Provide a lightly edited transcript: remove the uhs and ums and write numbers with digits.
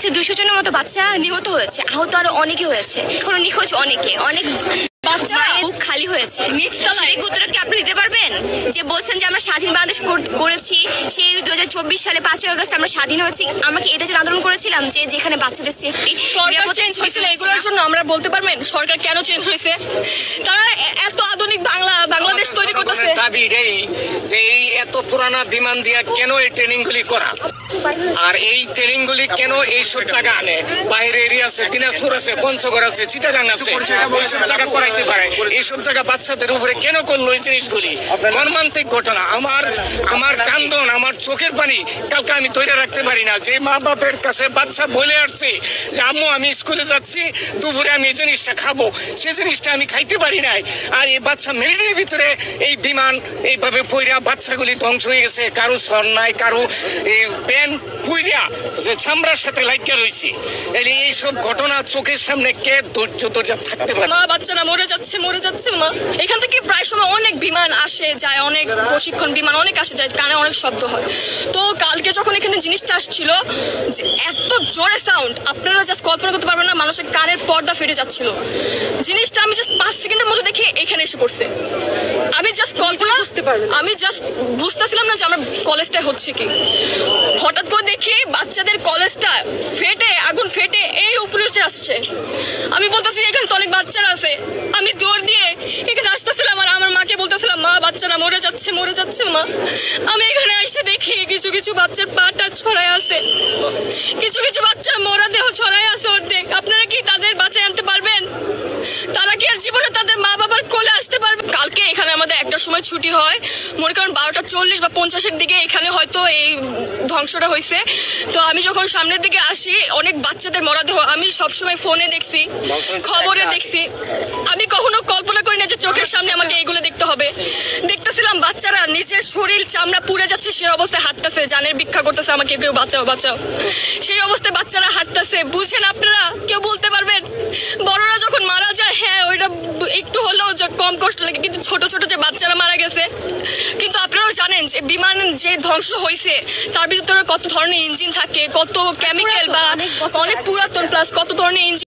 200 জনের মতো বাচ্চা নিহত হয়েছে, আহত আরো অনেকে হয়েছে, এখনো নিখোঁজ অনেক বাচ্চা বুক খালি হয়েছে। সেটাকে উত্তর কি আপনি দিতে পারবেন? যে বলছেন যে আমরা স্বাধীন বাংলাদেশ করেছি, সেই 2024 সালে 5ই আগস্ট আমরা স্বাধীন হয়েছি, আমরা কি এটার জন্য আন্দোলন করেছিলাম যে যেখানে বাচ্চাদের সেফটি সরকার চেঞ্জ হয়েছিল, এগুলোর জন্য আমরা বলতে পারবেন সরকার কেন চেঞ্জ হয়েছে? তারা এত আধুনিক বাংলাদেশ তৈরি করতেছে, দাবি এই যে এই এত পুরানা বিমান দিয়া কেন এই ট্রেনিং গুলি করা, আর এই ট্রেনিং গুলি কেন এই সব জায়গা আনে, বাইরে এরিয়া আছে, দিনাজপুর আছে, পঞ্চগড় আছে, চিটাগাং আছে, এইসব জায়গা করাইতে পারে। এইসব জায়গা বাচ্চাদের উপরে কেন করলো এই জিনিসগুলি? মর্মান্তিক ঘটনা। আমার কান্দন, আমার চোখের পানি কালকে আমি তৈরি রাখতে পারি না। যে মা বাপের কাছে বাচ্চা বলে আসছে যে আম্মু আমি স্কুলে যাচ্ছি, দুপুরে আমি এই জিনিসটা খাবো, সে জিনিসটা আমি খাইতে পারি নাই। আর এই বাচ্চা মিনিটের ভিতরে এই বিমান এইভাবে পইরা বাচ্চাগুলি ধ্বংস হয়ে গেছে। কারো সর নাই, কারো এই প্যান পুইরা যে চামড়ার সাথে লাগিয়ে রয়েছে। এইসব ঘটনা চোখের সামনে কে ধৈর্য থাকতে পারে? মা বাচ্চারা মরে যাচ্ছে মা। এখান থেকে প্রায় সময় অনেক বিমান আসে যায়, অনেক প্রশিক্ষণ বিমান অনেক আসে যায়, কানে অনেক শব্দ হয়। তো কালকে যখন এখানে জিনিসটা আসছিল, এত জোরে সাউন্ড আপনারা জাস্ট কল্পনা করতে পারবেন না, মানুষের কানের পর্দা ফেটে যাচ্ছিল। জিনিসটা আমি জাস্ট 5 সেকেন্ডের মধ্যে দেখে এখানে এসে পড়ছে। আমি জাস্ট কল্পনা বুঝতে পারবেন, আমি জাস্ট বুঝতেছিলাম না যে আমার কলেজটা হচ্ছে কি। হঠাৎ করে দেখি বাচ্চাদের কলেজটা ফেটে, আগুন ফেটে এই উপরে উঠে আসছে। আমি বলতেছি এখানে তো অনেক বাচ্চারা আছে, আমি দৌড় দিয়ে এখানে আসতেছিলাম আর আমার মাকে বলতেছিলাম মা বাচ্চারা মরে যাচ্ছে মা। আমি এখানে এসে দেখি কিছু বাচ্চার পাটা ছড়ায় আছে, কিছু বাচ্চার মোরা দেহ ছড়ায় আছে অর্ধেক। আপনারা কি তাদের বাঁচায় আনতে পারবেন? তারা কি আর জীবনে তাদের মা বাবার কোলে আসতে পারবে? কালকে এখানে আমাদের একটা সময় ছুটি হয়, মনে করেন 12:40 বা 50-এর দিকে এখানে হয়তো এই ধ্বংসটা হয়েছে। তো আমি যখন সামনের দিকে আসি, অনেক বাচ্চাদের মরদেহ আমি সবসময় ফোনে দেখছি, খবরে দেখছি, আমি কখনো কল্পনা করি না যে চোখের সামনে আমাকে এইগুলো দেখতে হবে। দেখতেছিলাম বাচ্চারা নিজের শরীর চামড়া পুড়ে যাচ্ছে, সেই অবস্থায় হাঁটতেছে, জানের ভিক্ষা করতেছে, আমাকে কেউ বাঁচাও। সেই অবস্থায় বাচ্চারা হাঁটতেছে। বুঝেন আপনারা? কেউ বলতে পারবেন? বড়রা যখন মারা যায়, হ্যাঁ ওইটা একটু হলেও কম কষ্ট লাগে, কিন্তু ছোট যে বাচ্চারা মারা গেছে। কিন্তু আপনারাও জানেন যে বিমান যে ধ্বংস হয়েছে তার ভিতরে কত ধরনের ইঞ্জিন থাকে, কত কেমিক্যাল বা অনেক পুরাতন, প্লাস কত ধরনের ইঞ্জিন